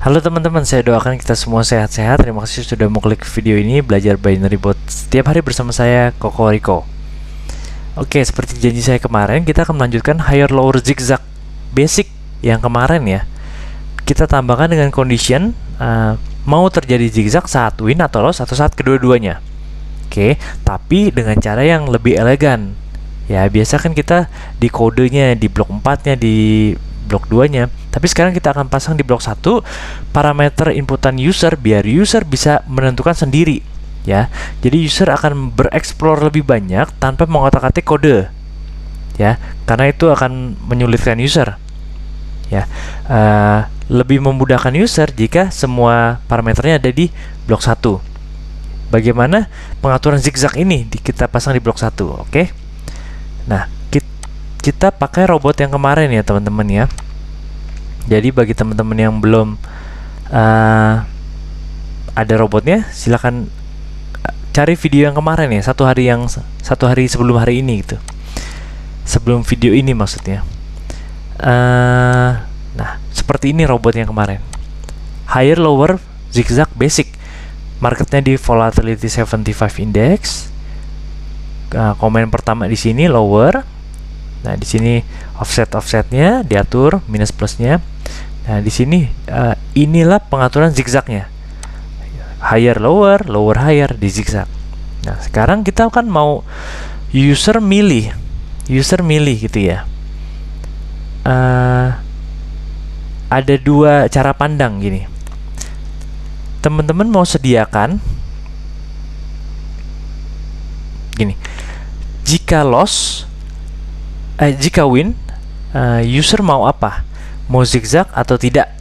Halo teman-teman, saya doakan kita semua sehat-sehat. Terima kasih sudah mau klik video ini, belajar binary bot setiap hari bersama saya, Koko Riko. Oke, seperti janji saya kemarin, kita akan melanjutkan higher lower zigzag basic yang kemarin ya. Kita tambahkan dengan condition mau terjadi zigzag saat win atau loss atau saat kedua-duanya. Oke, tapi dengan cara yang lebih elegan. Ya, biasa kan kita di kodenya, di blok 4-nya, di blok 2-nya. Tapi sekarang kita akan pasang di blok 1 parameter inputan user biar user bisa menentukan sendiri ya. Jadi user akan bereksplor lebih banyak tanpa mengotak-atik kode ya, karena itu akan menyulitkan user ya. Lebih memudahkan user jika semua parameternya ada di blok 1. Bagaimana pengaturan zigzag ini kita pasang di blok 1, oke? Nah, kita pakai robot yang kemarin ya teman-teman ya. Jadi bagi teman-teman yang belum ada robotnya, silakan cari video yang kemarin ya, satu hari sebelum hari ini gitu, sebelum video ini maksudnya. Nah, seperti ini robot yang kemarin, higher lower zigzag basic, marketnya di volatility 75 index. Komen pertama di sini lower. Nah, di sini offsetnya diatur minus plusnya. Nah, di sini inilah pengaturan zigzagnya, higher lower, lower higher di zigzag. Nah, sekarang kita kan mau user milih gitu ya. Ada dua cara pandang gini. Teman-teman mau sediakan gini, jika win, user mau apa? Mau zigzag atau tidak?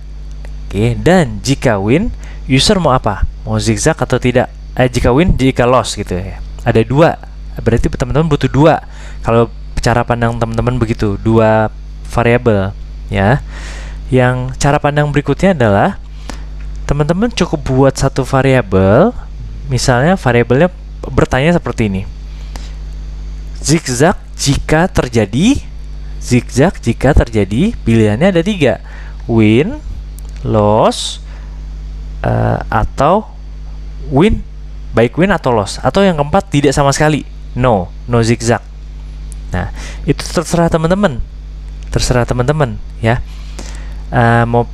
Oke, dan jika win, user mau apa? Mau zigzag atau tidak? Jika win, jika loss gitu ya. Ada dua, berarti teman-teman butuh dua. Kalau cara pandang teman-teman begitu, dua variabel ya. Yang cara pandang berikutnya adalah teman-teman cukup buat satu variabel. Misalnya variabelnya bertanya seperti ini. Zigzag jika terjadi pilihannya ada 3, win, loss, atau win, baik win atau loss, atau yang keempat tidak sama sekali, no zigzag. Nah, itu terserah teman-teman ya. Mau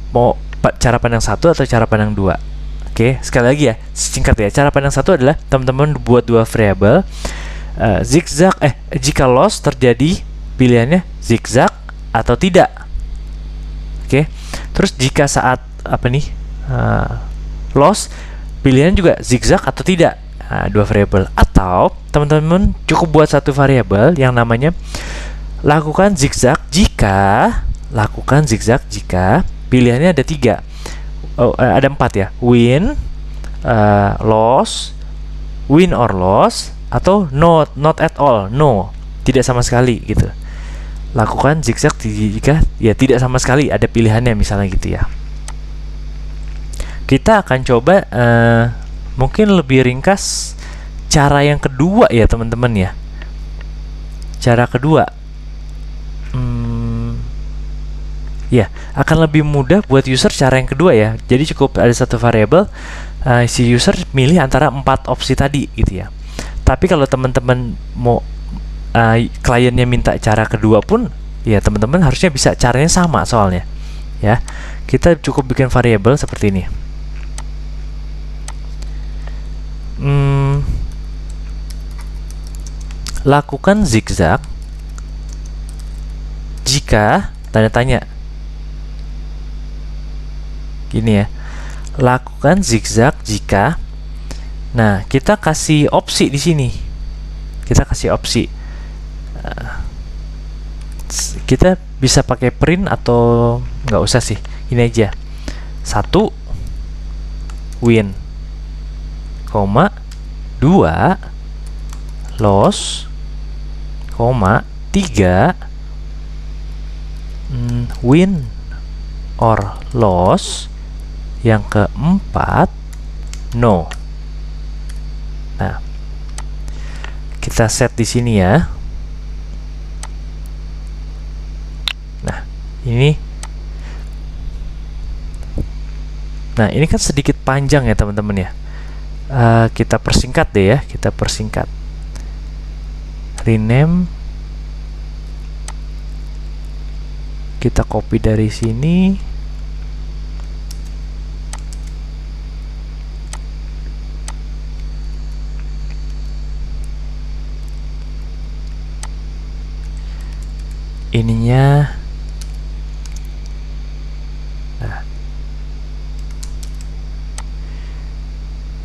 cara pandang 1 atau cara pandang 2. Oke, sekali lagi ya, singkat ya. Cara pandang 1 adalah teman-teman buat dua variabel. Zigzag jika loss terjadi pilihannya zigzag atau tidak. Oke. Terus jika saat loss pilihan juga zigzag atau tidak. Dua variabel. Atau teman-teman cukup buat satu variabel yang namanya lakukan zigzag jika pilihannya ada 3. Ada 4 ya. Win, loss, win or loss, atau not at all, no, tidak sama sekali gitu. Lakukan zigzag jika ya tidak sama sekali ada pilihannya, misalnya gitu ya. Kita akan coba mungkin lebih ringkas cara yang kedua ya teman-teman ya. Cara kedua ya akan lebih mudah buat user cara yang kedua ya. Jadi cukup ada satu variabel, si user milih antara 4 opsi tadi gitu ya. Tapi kalau teman-teman mau kliennya minta cara kedua pun, ya teman-teman harusnya bisa caranya sama soalnya. Ya, kita cukup bikin variabel seperti ini. Lakukan zigzag jika tanda tanya. Gini ya. Lakukan zigzag jika. Nah, kita kasih opsi di sini. Kita kasih opsi. Kita bisa pakai print atau nggak usah sih. Ini aja. 1 win, 2 loss, 3 win or loss, yang keempat no. Nah, kita set di sini ya. Nah, ini Nah, ini kan sedikit panjang ya teman-teman ya. Kita persingkat deh ya, kita persingkat. Rename. Kita copy dari sini. Ininya. Nah.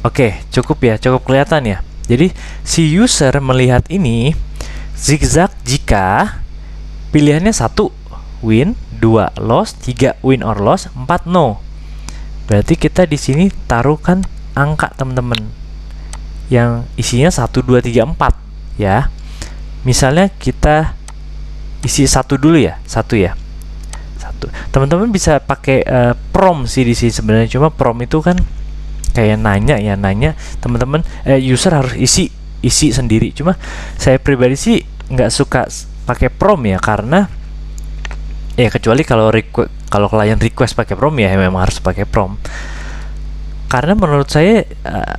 Oke, cukup ya, cukup kelihatan ya. Jadi si user melihat ini zigzag jika pilihannya 1 win, 2 loss, 3 win or loss, 4 no. Berarti kita di sini taruhkan angka teman-teman yang isinya 1 2 3 4 ya. Misalnya kita isi 1 dulu ya, 1 ya. 1. Teman-teman bisa pakai prom sih di sini sebenarnya, cuma prom itu kan kayak nanya ya, teman-teman user harus isi sendiri. Cuma saya pribadi sih nggak suka pakai prom ya, karena ya kecuali kalau klien request pakai prom ya memang harus pakai prom. Karena menurut saya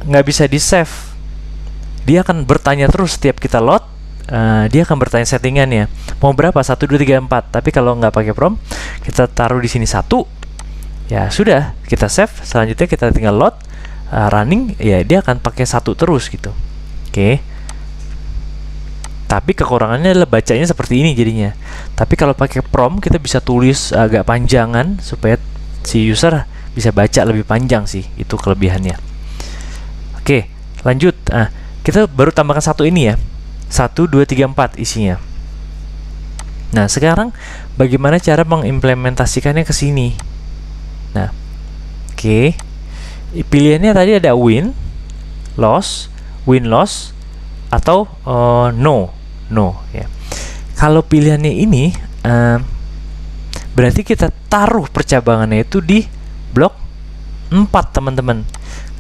nggak bisa di save. Dia akan bertanya terus setiap kita load. Dia akan bertanya settingannya mau berapa 1 2 3 4. Tapi kalau nggak pakai prom, kita taruh di sini 1, ya sudah, kita save. Selanjutnya kita tinggal load, running, ya dia akan pakai 1 terus gitu. Oke. Tapi kekurangannya adalah bacanya seperti ini jadinya. Tapi kalau pakai prom, kita bisa tulis agak panjangan supaya si user bisa baca lebih panjang sih. Itu kelebihannya. Oke, lanjut. Kita baru tambahkan 1 ini ya. 1 2 3 4 isinya. Nah, sekarang bagaimana cara mengimplementasikannya ke sini? Nah, oke. Pilihannya tadi ada win, loss, atau no ya. Kalau pilihannya ini berarti kita taruh percabangannya itu di blok 4 teman-teman.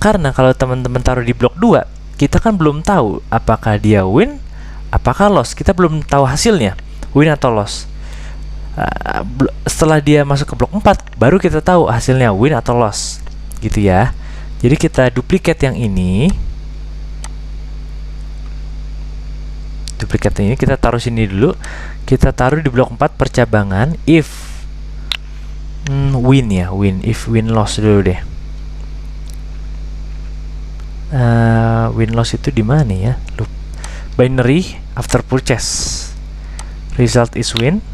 Karena kalau teman-teman taruh di blok 2, kita kan belum tahu apakah dia win, apakah loss. Kita belum tahu hasilnya, win atau loss. Setelah dia masuk ke blok 4, baru kita tahu hasilnya win atau loss gitu ya. Jadi kita duplicate yang ini. Duplikat ini kita taruh sini dulu. Kita taruh di blok 4 percabangan if win ya, if win loss dulu deh. Win loss itu di mana ya? Binary after purchase. Result is win.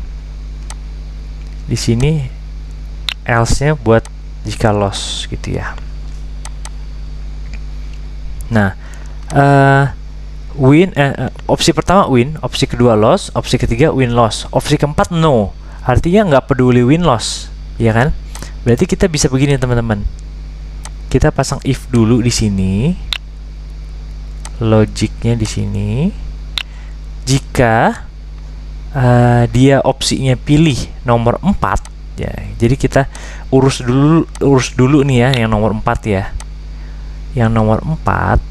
Di sini else-nya buat jika loss gitu ya. Nah, opsi pertama win, opsi kedua loss, opsi ketiga win loss, opsi keempat no. Artinya nggak peduli win loss, ya kan? Berarti kita bisa begini teman-teman. Kita pasang if dulu di sini, logiknya di sini. Jika dia opsinya pilih nomor 4 ya, jadi kita urus dulu nih ya yang nomor 4 ya. Yang nomor 4,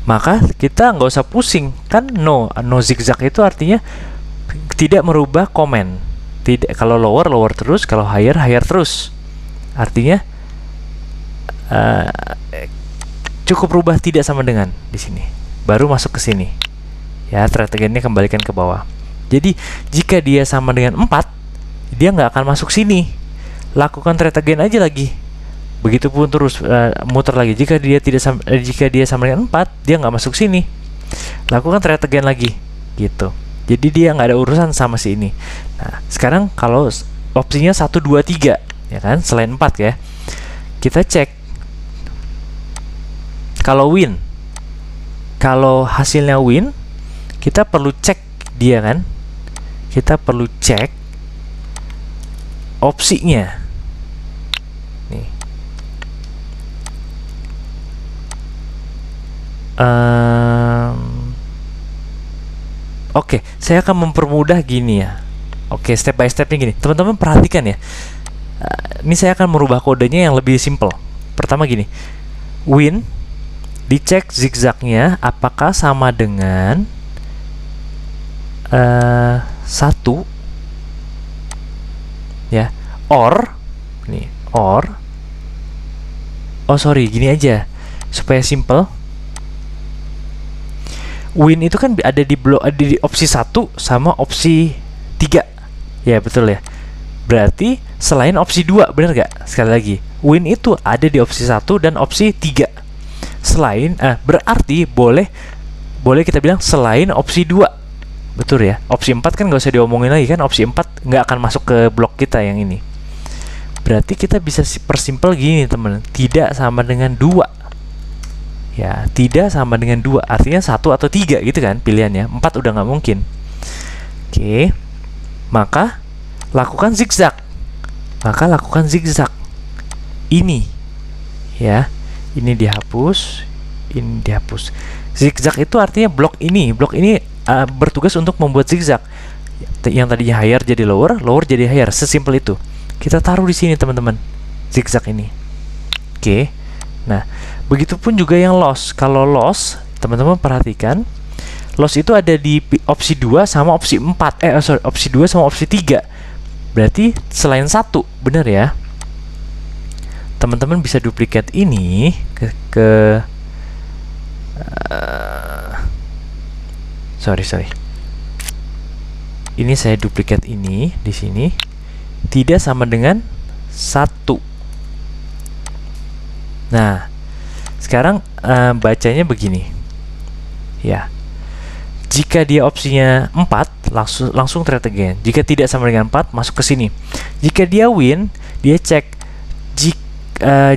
maka kita nggak usah pusing kan. No zigzag itu artinya tidak merubah komen. Tidak, kalau lower terus, kalau higher terus. Artinya cukup rubah tidak sama dengan di sini, baru masuk ke sini ya. Thread again-nya kembalikan ke bawah. Jadi jika dia sama dengan 4, dia nggak akan masuk sini. Lakukan thread again aja lagi. Begitupun terus muter lagi. Jika dia sama dengan 4, dia nggak masuk sini. Lakukan thread again lagi gitu. Jadi dia nggak ada urusan sama si ini. Nah, sekarang kalau opsinya 1 2 3 ya kan, selain 4 ya. Kita cek. Kalau win, kalau hasilnya win, kita perlu cek dia kan. Kita perlu cek opsinya. Nih. Oke, saya akan mempermudah gini ya. Oke, step by stepnya gini. Teman-teman perhatikan ya. Ini saya akan merubah kodenya yang lebih simple. Pertama gini. Win, dicek zigzagnya apakah sama dengan 1 ya, or nih, or oh sorry, gini aja supaya simple. Win itu kan ada di blok, ada di opsi 1 sama opsi 3. Ya betul ya. Berarti selain opsi 2, bener gak? Sekali lagi, win itu ada di opsi 1 dan opsi 3. Selain berarti boleh kita bilang selain opsi 2. Betul ya. Opsi 4 kan gak usah diomongin lagi kan, opsi 4 nggak akan masuk ke blok kita yang ini. Berarti kita bisa persimpel gini teman, tidak sama dengan 2. Ya, tidak sama dengan 2 artinya 1 atau 3 gitu kan pilihannya. 4 udah nggak mungkin. Oke, maka lakukan zigzag. Ini ya, ini dihapus, ini dihapus. Zigzag itu artinya blok ini bertugas untuk membuat zigzag. Yang tadinya higher jadi lower, lower jadi higher, sesimpel itu. Kita taruh di sini teman-teman, zigzag ini. Oke. Nah, begitupun juga yang loss. Kalau loss, teman-teman perhatikan, loss itu ada di opsi 2 sama opsi 4. Opsi 2 sama opsi 3. Berarti selain 1, bener ya. Teman-teman bisa duplikat ini sorry. Ini saya duplikat ini di sini. Tidak sama dengan 1. Nah, sekarang bacanya begini. Ya. Jika dia opsinya 4, langsung try again. Jika tidak sama dengan 4, masuk ke sini. Jika dia win, dia cek.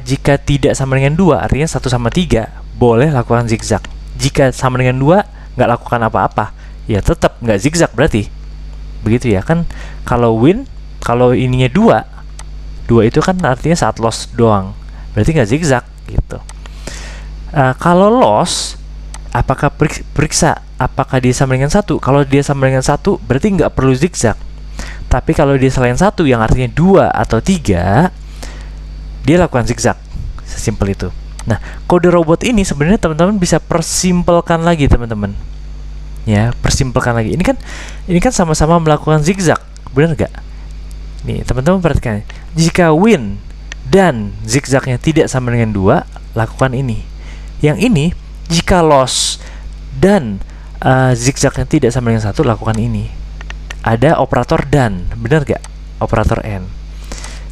Jika tidak sama dengan 2, artinya 1 sama 3, boleh lakukan zigzag. Jika sama dengan 2, nggak lakukan apa-apa, ya tetap nggak zigzag berarti. Begitu ya kan. Kalau win, kalau ininya 2 itu kan artinya saat loss doang, berarti nggak zigzag gitu. Kalau loss, apakah periksa apakah dia sama dengan 1? Kalau dia sama dengan 1, berarti nggak perlu zigzag. Tapi kalau dia selain 1, yang artinya 2 atau 3, dia lakukan zigzag. Sesimpel itu. Nah, kode robot ini sebenarnya teman-teman bisa persimpelkan lagi teman-teman. Ya, persimpelkan lagi. Ini kan sama-sama melakukan zigzag, benar nggak? Nih, teman-teman perhatikan. Jika win dan zigzagnya tidak sama dengan 2, lakukan ini. Yang ini, jika loss dan zigzagnya tidak sama dengan 1, lakukan ini. Ada operator dan, benar gak? Operator and.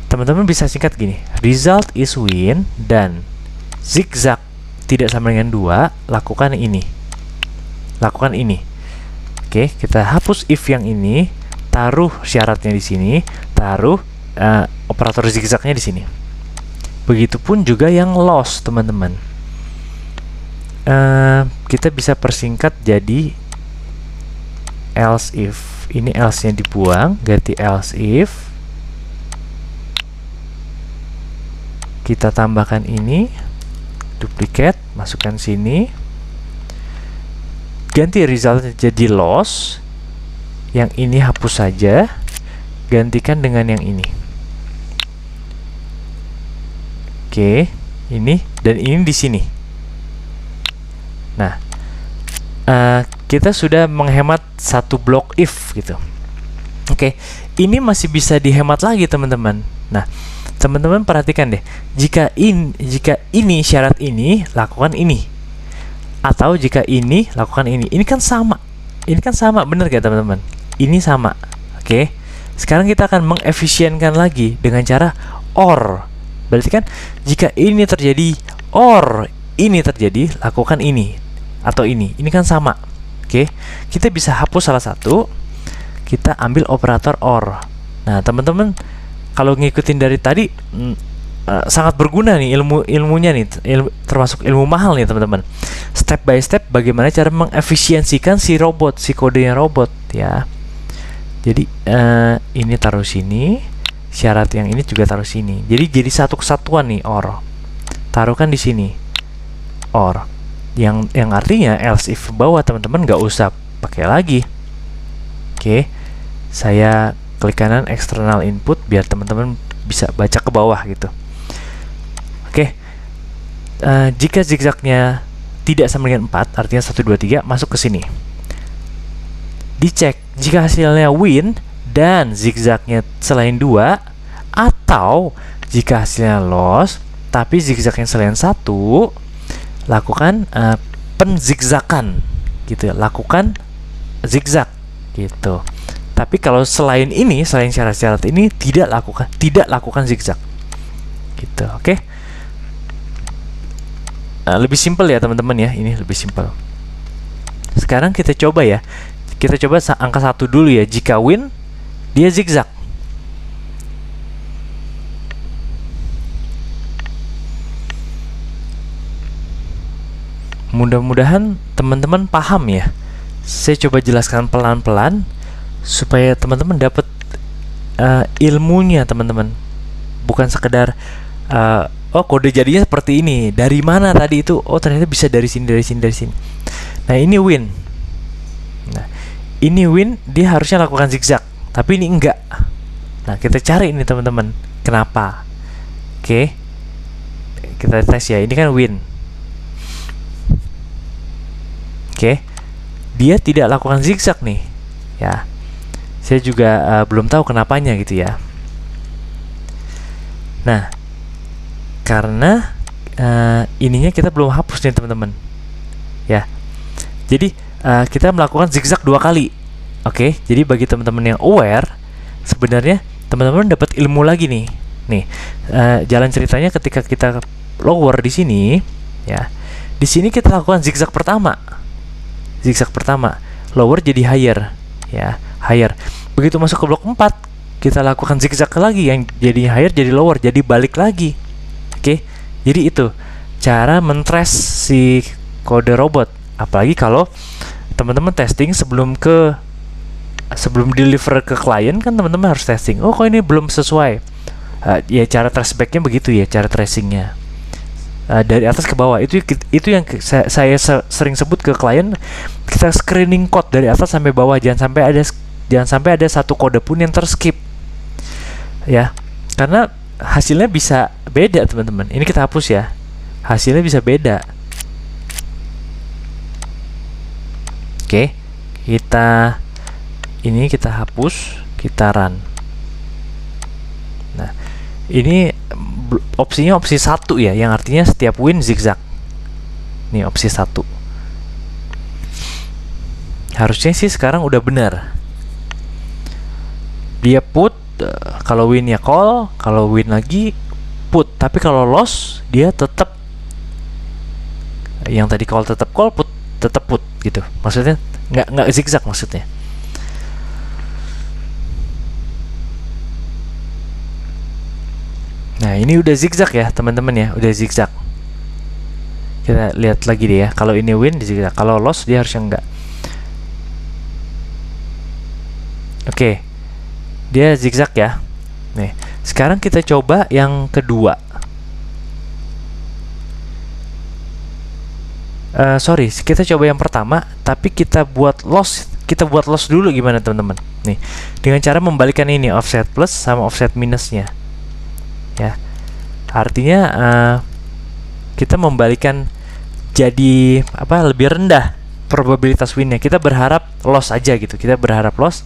Teman-teman bisa singkat gini. Result is win dan zigzag tidak sama dengan 2, lakukan ini. Lakukan ini. Oke, kita hapus if yang ini, taruh syaratnya di sini, taruh operator zigzagnya di sini. Begitupun juga yang loss, teman-teman. Kita bisa persingkat jadi else if. Ini else-nya dibuang, ganti else if. Kita tambahkan ini, duplicate, masukkan sini. Ganti resultnya jadi loss. Yang ini hapus saja, gantikan dengan yang ini. Oke, ini dan ini di sini. Nah, kita sudah menghemat satu blok if gitu. Oke, ini masih bisa dihemat lagi teman-teman. Nah, teman-teman perhatikan deh. Jika ini syarat ini, lakukan ini. Atau jika ini, lakukan ini. Ini kan sama. Ini kan sama, bener gak teman-teman? Ini sama. Oke. Sekarang kita akan mengefisienkan lagi dengan cara OR. Berarti kan jika ini terjadi OR ini terjadi, lakukan ini atau ini. Ini kan sama. Oke. Kita bisa hapus salah satu. Kita ambil operator OR. Nah, teman-teman kalau ngikutin dari tadi sangat berguna nih ilmunya nih, termasuk ilmu mahal nih teman-teman. Step by step bagaimana cara mengefisiensikan si robot, si kodenya robot ya. Jadi ini taruh sini, syarat yang ini juga taruh sini. Jadi satu kesatuan nih OR. Taruhkan di sini OR. Yang artinya else if bawah teman-teman nggak usah pakai lagi. Oke. Saya klik kanan external input biar teman-teman bisa baca ke bawah gitu. Oke. Jika zigzagnya tidak sama dengan 4, artinya 1, 2, 3, masuk ke sini. Dicek jika hasilnya win dan zigzagnya selain 2, Atau jika hasilnya loss tapi zigzag yang selain satu, lakukan penzigzagan gitu ya, lakukan zigzag gitu. Tapi kalau selain ini, selain syarat-syarat ini, tidak lakukan zigzag gitu. Oke. Lebih simpel ya teman-teman ya, ini lebih simpel. Sekarang kita coba ya, kita coba angka 1 dulu ya. Jika win, dia zigzag. Mudah-mudahan teman-teman paham ya. Saya coba jelaskan pelan-pelan supaya teman-teman dapat ilmunya teman-teman. Bukan sekedar oh kode jadinya seperti ini. Dari mana tadi itu? Oh ternyata bisa dari sini, dari sini, dari sini. Nah ini win. Nah ini win, dia harusnya lakukan zigzag. Tapi ini enggak. Nah kita cari ini teman-teman. Kenapa? Oke. Kita tes ya. Ini kan win. Oke, dia tidak lakukan zigzag nih, ya. Saya juga belum tahu kenapanya gitu ya. Nah, karena ininya kita belum hapus nih teman-teman, ya. Jadi kita melakukan zigzag 2 kali. Oke, jadi bagi teman-teman yang aware, sebenarnya teman-teman dapat ilmu lagi nih. Nih, jalan ceritanya ketika kita lower di sini, ya. Di sini kita lakukan zigzag pertama. Zigzag pertama, lower jadi higher, ya, higher. Begitu masuk ke blok 4, kita lakukan zigzag lagi, yang jadi higher jadi lower, jadi balik lagi. Oke, jadi itu cara mentrace si kode robot. Apalagi kalau teman-teman testing sebelum deliver ke klien, kan teman-teman harus testing. Oh, kok ini belum sesuai. Ya cara tracebacknya begitu ya, cara tracingnya. Dari atas ke bawah, itu yang saya sering sebut ke klien, kita screening code dari atas sampai bawah, jangan sampai ada satu kode pun yang terskip ya, karena hasilnya bisa beda teman-teman. Ini kita hapus ya, hasilnya bisa beda. Oke, kita hapus, kita run. Nah ini opsinya opsi 1 ya, yang artinya setiap win zigzag. Nih opsi 1. Harusnya sih sekarang udah benar. Dia put, kalau win ya call, kalau win lagi put. Tapi kalau loss dia tetap, yang tadi call tetap call, put tetap put gitu. Maksudnya nggak zigzag maksudnya. Nah ini udah zigzag ya teman-teman ya, udah zigzag. Kita lihat lagi deh ya, kalau ini win di zigzag, kalau loss dia harusnya enggak. Oke, dia zigzag ya. Nih, sekarang kita coba yang kedua. Sorry, kita coba yang pertama, tapi kita buat loss dulu gimana teman-teman? Nih, dengan cara membalikan ini offset plus sama offset minusnya. Ya, artinya kita membalikan jadi lebih rendah probabilitas winnya. Kita berharap loss aja gitu, kita berharap loss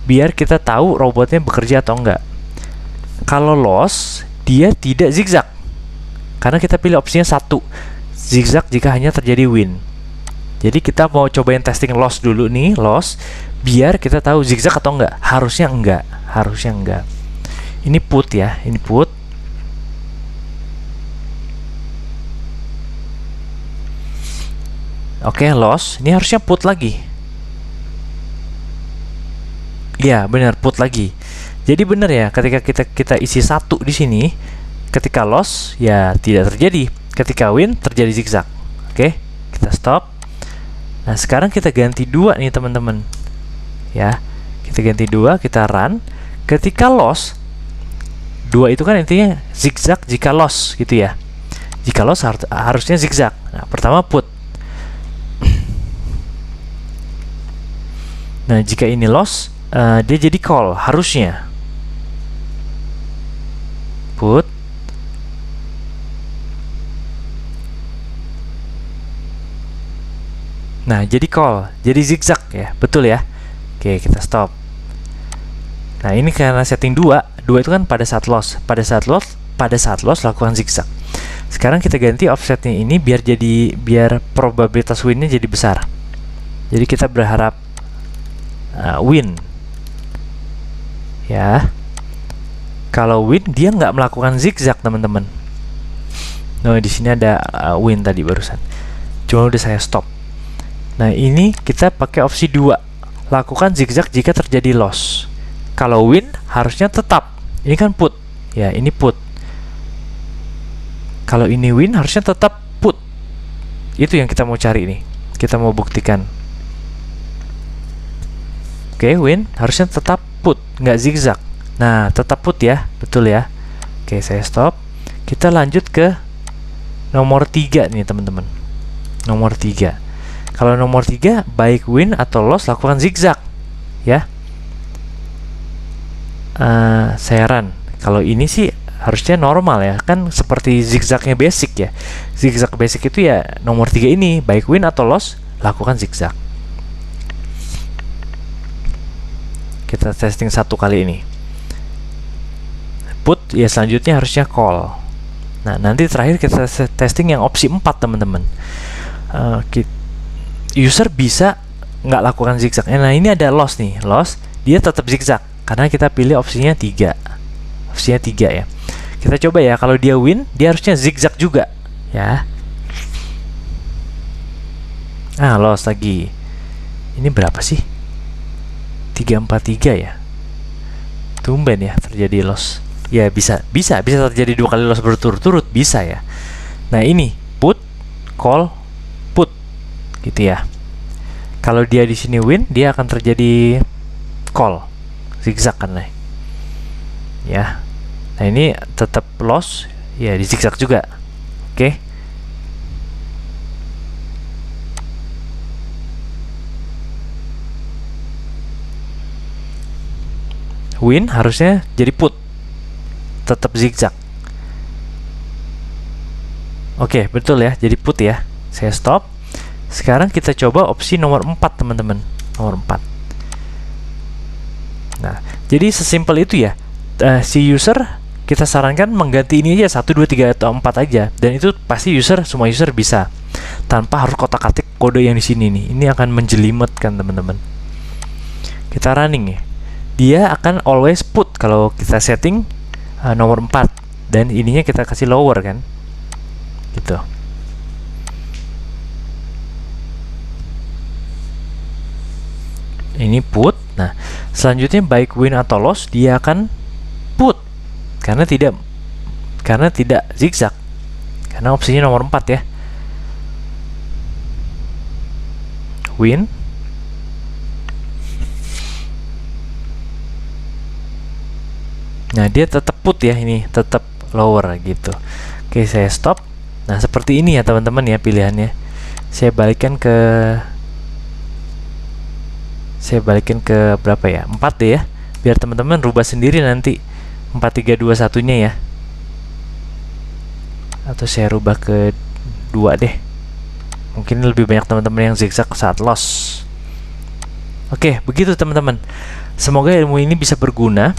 biar kita tahu robotnya bekerja atau enggak. Kalau loss dia tidak zigzag karena kita pilih opsinya 1, zigzag jika hanya terjadi win. Jadi kita mau cobain testing loss dulu nih, loss, biar kita tahu zigzag atau enggak. Harusnya enggak. Ini put ya, ini put. Oke, loss. Ini harusnya put lagi. Iya, benar, put lagi. Jadi benar ya, ketika kita isi 1 di sini, ketika loss ya tidak terjadi. Ketika win terjadi zigzag. Oke, kita stop. Nah, sekarang kita ganti 2 nih, teman-teman. Ya. Kita ganti 2, kita run. Ketika loss 2 itu kan intinya zigzag jika loss gitu ya. Jika loss harusnya zigzag. Nah, pertama put. Nah, jika ini loss, dia jadi call harusnya. Put. Nah, jadi call, jadi zigzag ya, betul ya. Oke, kita stop. Nah, ini karena setting 2, 2 itu kan pada saat loss. Pada saat loss lakukan zigzag. Sekarang kita ganti offsetnya ini biar probabilitas winnya jadi besar. Jadi kita berharap win. Ya. Kalau win dia nggak melakukan zigzag, teman-teman. Nah, di sini ada win tadi barusan. Cuma udah saya stop. Nah, ini kita pakai opsi 2. Lakukan zigzag jika terjadi loss. Kalau win harusnya tetap. Ini kan put. Ya, ini put. Kalau ini win harusnya tetap put. Itu yang kita mau cari nih. Kita mau buktikan. Oke, win harusnya tetap put, nggak zigzag. Nah, tetap put ya, betul ya. Oke, saya stop. Kita lanjut ke nomor 3 nih, teman-teman. Nomor 3. Kalau nomor 3, baik win atau loss lakukan zigzag. Ya. Saya run. Kalau ini sih harusnya normal ya, kan seperti zigzagnya basic ya. Zigzag basic itu ya nomor 3 ini, baik win atau loss lakukan zigzag. Kita testing satu kali ini. Put ya, selanjutnya harusnya call. Nah, nanti terakhir kita testing yang opsi 4, teman-teman. User bisa nggak lakukan zigzag. Nah, ini ada loss nih. Loss, dia tetap zigzag karena kita pilih opsinya 3. Opsinya 3 ya. Kita coba ya, kalau dia win, dia harusnya zigzag juga ya. Loss lagi. Ini berapa sih? 343 ya. Tumben ya terjadi loss. Ya bisa terjadi 2 kali loss berturut-turut, bisa ya. Nah, ini put, call, put gitu ya. Kalau dia di sini win, dia akan terjadi call, zigzag kan nih. Ya. Nah, ini tetap loss, ya di zigzag juga. Oke. Win harusnya jadi put, tetap zigzag. Oke, betul ya, jadi put ya. Saya stop. Sekarang kita coba opsi nomor 4, teman-teman. Nomor 4. Nah, jadi sesimpel itu ya. Si user kita sarankan mengganti ini aja 1, 2, 3 atau 4 aja, dan itu pasti semua user bisa tanpa harus kotak-atik kode yang di sini nih. Ini akan menjelimetkan, teman-teman. Kita running ya. Dia akan always put kalau kita setting nomor 4, dan ininya kita kasih lower kan, gitu. Ini put. Nah, selanjutnya baik win atau loss dia akan put karena tidak zigzag, karena opsinya nomor 4 ya. Win. Nah, dia tetap put ya, ini tetap lower gitu. Oke, saya stop. Nah, seperti ini ya, teman-teman ya pilihannya. Saya balikkan ke berapa ya? 4 deh ya. Biar teman-teman rubah sendiri nanti 4, 3, 2, 1-nya ya. Atau saya rubah ke 2 deh. Mungkin lebih banyak teman-teman yang zigzag saat loss. Oke, begitu teman-teman. Semoga ilmu ini bisa berguna.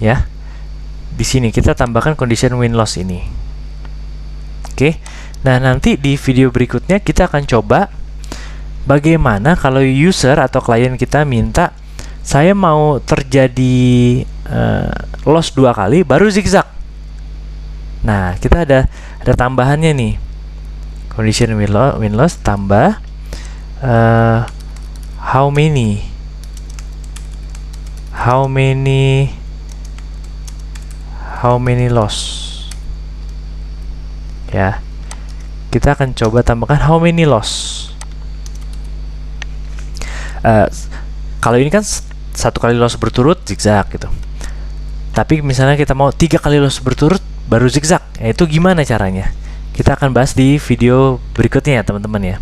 Ya, di sini kita tambahkan condition win loss ini. Oke, nah nanti di video berikutnya kita akan coba bagaimana kalau user atau klien kita minta saya mau terjadi loss 2 kali baru zigzag. Nah, kita ada tambahannya nih, condition win loss tambah how many loss ya. Kita akan coba tambahkan how many loss. Kalau ini kan 1 kali loss berturut zigzag gitu, tapi misalnya kita mau 3 kali loss berturut baru zigzag, itu gimana caranya? Kita akan bahas di video berikutnya ya, teman-teman ya.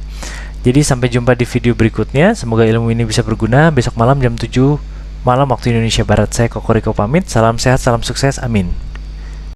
Jadi sampai jumpa di video berikutnya. Semoga ilmu ini bisa berguna. Besok malam jam 7 malam waktu Indonesia Barat, saya Kokoriko pamit. Salam sehat, salam sukses, amin.